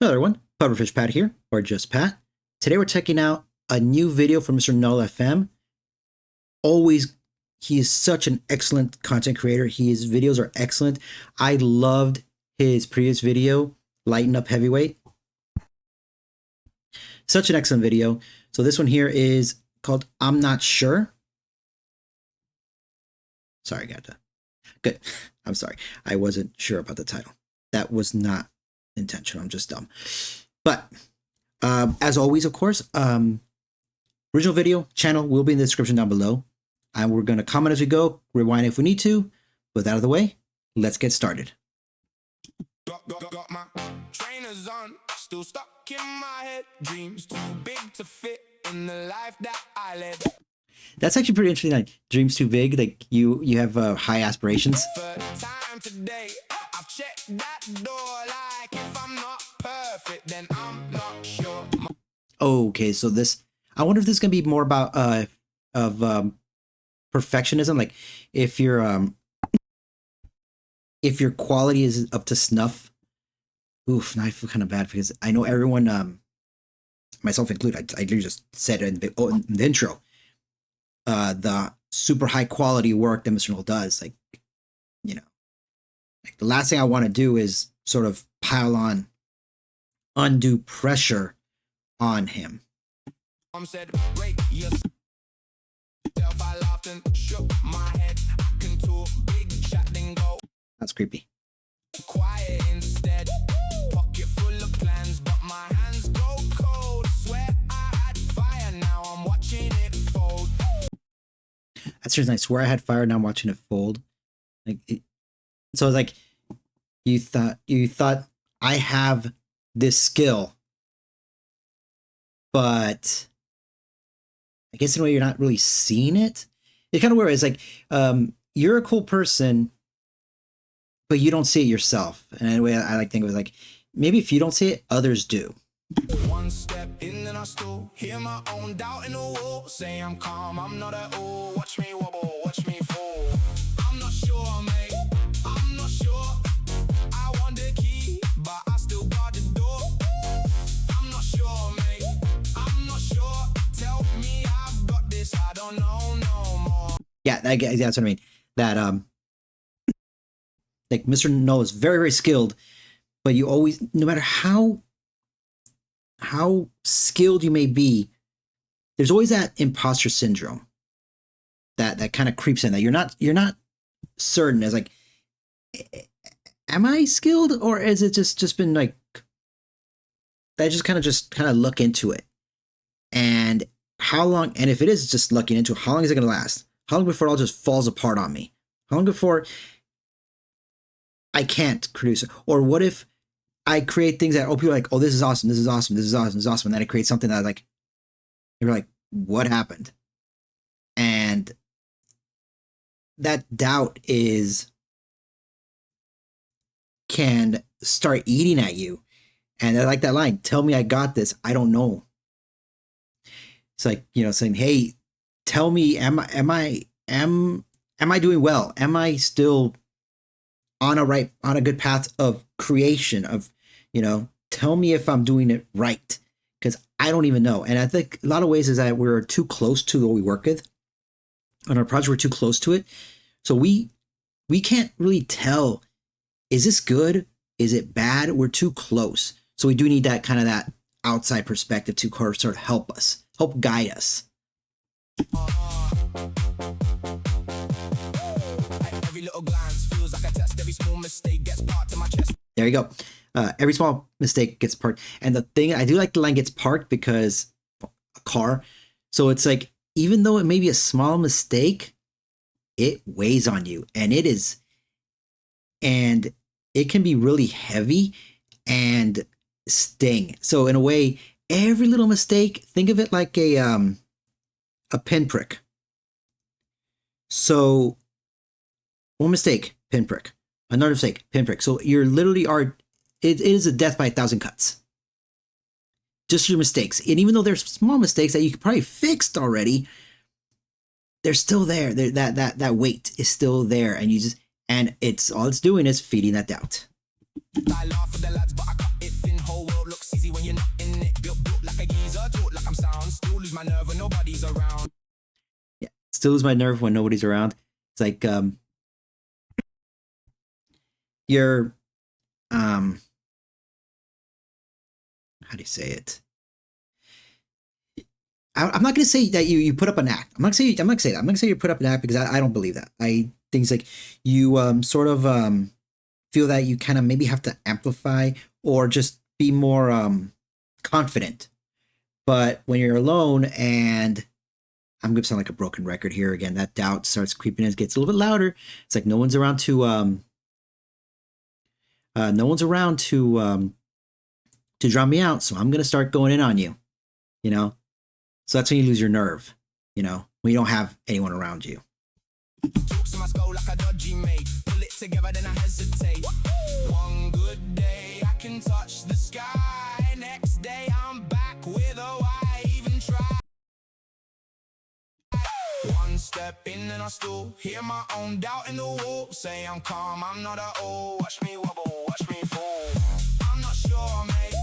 Another one, Pufferfish Pat here, or just Pat. Today we're checking out a new video from Mr. Null FM. He is such an excellent content creator. His videos are excellent. I loved his previous video, Lighten Up Heavyweight. Such an excellent video. So this one here is called I'm Not Sure. Sorry, got that. Good. I'm sorry. I wasn't sure about the title. That was not intentional. I'm just dumb. But as always, of course, original video channel will be in the description down below. And we're going to comment as we go, rewind if we need to. With that out of the way, let's get started. Got my trainers on, still stuck in my head. Dreams too big to fit in the life that I led. That's actually pretty interesting. Like dreams too big, like you have high aspirations. For time today, I've checked that door. Like if I'm not perfect, then I'm not sure. Okay, so this, I wonder if this is gonna be more about perfectionism. Like if your quality is up to snuff. Oof, now I feel kind of bad because I know everyone, myself included, I literally just said it in the intro. The super high quality work that Mr. Null does, like, you know, like the last thing I want to do is sort of pile on undue pressure on him. Said, wait, yes. I laughed and shook my head. I can talk big chat, then go. That's creepy. Quiet instead. Pocket full of plans, but my hands go cold. Swear I had fire, now I'm watching it fold. That's just nice. I swear I had fire, now I'm watching it fold. Like so it's like you thought I have this skill, but I guess in a way you're not really seeing it. It's kind of weird. It's like you're a cool person, but you don't see it yourself. And in a way I like to think of it like maybe if you don't see it, others do. One step in and I still hear my own doubt in the wall. Say I'm calm, I'm not at all. Watch me wobble, watch me fall. I'm not sure, mate. I'm not sure. I want the key, but I still got the door. I'm not sure, mate. I'm not sure. Tell me I've got this. I don't know no more. Yeah, that's what I mean. That like Mr. Null is very, very skilled, but you always, no matter how skilled you may be, there's always that imposter syndrome that kind of creeps in, that you're not certain as like, am I skilled, or is it just been like that? Just kind of look into it, and how long, and if it is just looking into it, how long is it going to last? How long before it all just falls apart on me? How long before I can't produce it? Or what if I create things that, people are like, oh, this is awesome, this is awesome, this is awesome, this is awesome. And then I create something that like, you're like, what happened? And that doubt can start eating at you. And I like that line, tell me I got this, I don't know. It's like, you know, saying, hey, tell me, am I doing well? Am I still on a good path of creation, of, you know, tell me if I'm doing it right, because I don't even know. And I think a lot of ways is that we're too close to what we work with on our project. We're too close to it. So we can't really tell, is this good? Is it bad? We're too close. So we do need that kind of that outside perspective to sort of help guide us. Every little glance feels like a test. Every small mistake gets parked in my chest. There you go. Every small mistake gets parked. And the thing, I do like the line gets parked because a car. So it's like, even though it may be a small mistake, it weighs on you, and it can be really heavy and sting. So in a way, every little mistake, think of it like a pinprick. So one mistake, pinprick. Another mistake, pinprick. So you're literally it is a death by 1,000 cuts. Just your mistakes. And even though there's small mistakes that you could probably fixed already, they're still there. That weight is still there, and all it's doing is feeding that doubt. I laugh at the lads, but I cut it thin. Whole world look my nerve when nobody's around. Yeah, still lose my nerve when nobody's around. It's like you're how do you say it? I'm not going to say that you put up an act. I'm not going to say that. I'm not going to say you put up an act because I don't believe that. I think it's like you sort of feel that you kind of maybe have to amplify or just be more confident. But when you're alone, and I'm going to sound like a broken record here again, that doubt starts creeping in, gets a little bit louder. It's like no one's around to drown me out, so I'm going to start going in on you, you know? So that's when you lose your nerve, you know, when you don't have anyone around you. Talks in my skull like a dodgy mate. Pull it together, then I hesitate. One good day, I can touch the sky. Next day, I'm back with a why even try. One step in and I still hear my own doubt in the wall. Say I'm calm, I'm not at all. Watch me wobble, watch me fall. I'm not sure, mate.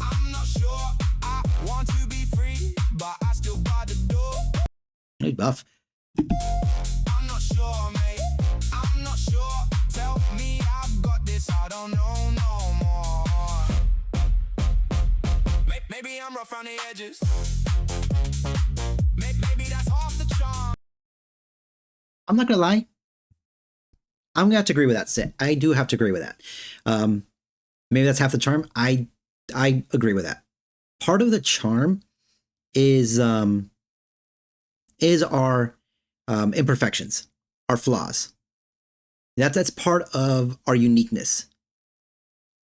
I'm not sure. I want to be free, but I still got the door. Hey, buff. I'm not sure, mate. I'm not sure. Tell me I've got this. I don't know no more. Maybe I'm rough around the edges. Maybe that's half the charm. I'm not gonna lie. I'm gonna have to agree with that. Sid. I do have to agree with that. Maybe that's half the charm. I agree with that. Part of the charm is our imperfections, our flaws. That's part of our uniqueness.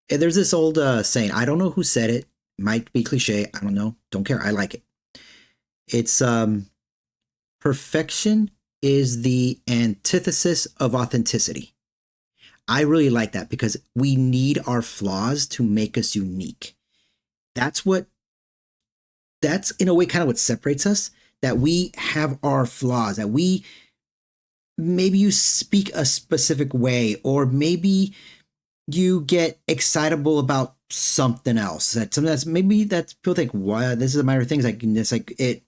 And there's this old saying. I don't know who said it. Might be cliche. I don't know. Don't care. I like it. It's perfection is the antithesis of authenticity. I really like that because we need our flaws to make us unique. That's in a way kind of what separates us, that we have our flaws, that maybe you speak a specific way, or maybe you get excitable about something else. That something that's people think, wow, this is a minor thing. It's like it,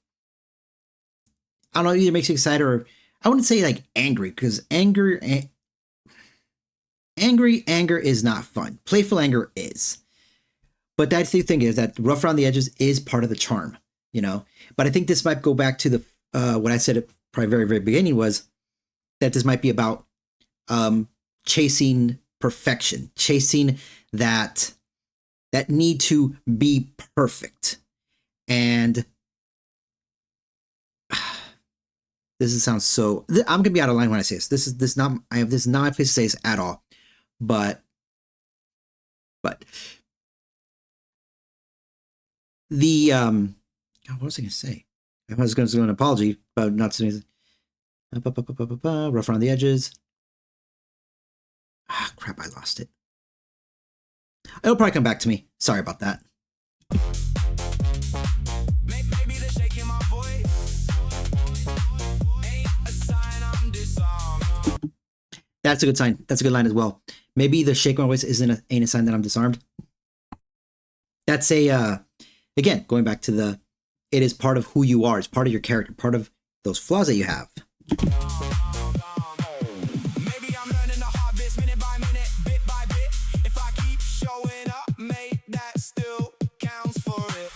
I don't know, either makes you excited or I wouldn't say like angry, because anger is not fun. Playful anger is. But that's the thing, is that rough around the edges is part of the charm, you know? But I think this might go back to the what I said at probably very, very beginning, was that this might be about chasing perfection, chasing that need to be perfect. And this sounds so, I'm gonna be out of line when I say this. This is not my place to say this at all. But the what was I gonna say? I was gonna do an apology about not saying rough around the edges. Ah, crap, I lost it. It'll probably come back to me. Sorry about that. Maybe the shake in my voice ain't a sign I'm disarmed. That's a good sign. That's a good line as well. Maybe the shake in my voice ain't a sign that I'm disarmed. That's a again, going back to it is part of who you are. It's part of your character, part of those flaws that you have. Maybe I'm learning the hard bits minute by minute, bit by bit. If I keep showing up, mate, that still counts for it.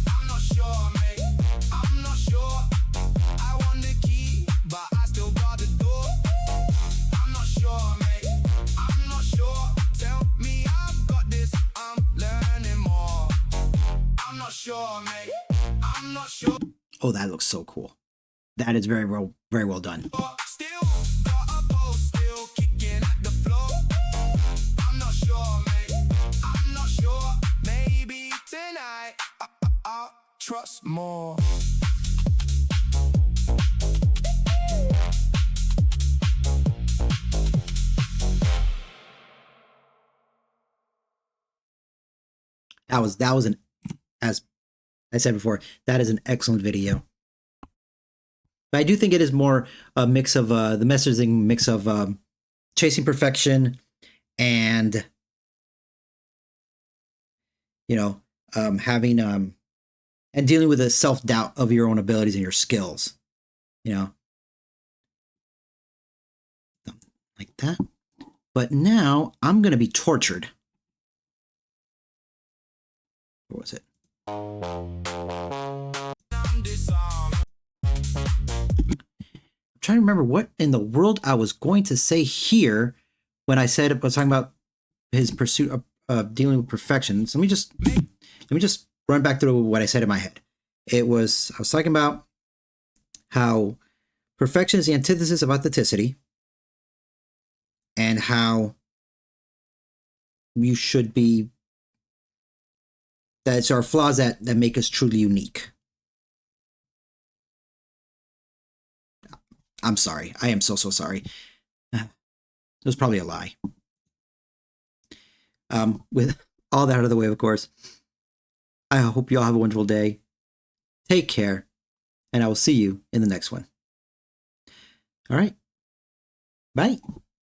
I'm not sure, mate. I'm not sure. I want the key, but I still got the door. I'm not sure, mate. I'm not sure. Tell me I've got this. I'm learning more. I'm not sure, mate. I'm not sure. Oh, that looks so cool. That is very well done. Still got a pulse, still kicking at the floor. I'm not sure, mate. I'm not sure. Maybe tonight I'll trust more. That was as I said before, that is an excellent video. But I do think it is more a mix of the messaging mix of chasing perfection and having and dealing with the self-doubt of your own abilities and your skills, like that. But now I'm going to be tortured. What was it? I'm trying to remember what in the world I was going to say here when I was talking about his pursuit of dealing with perfection. So let me just run back through what I said in my head. I was talking about how perfection is the antithesis of authenticity, and how you should be, that it's our flaws that make us truly unique. I'm sorry. I am so sorry. It was probably a lie. With all that out of the way, of course, I hope you all have a wonderful day. Take care, and I will see you in the next one. All right. Bye.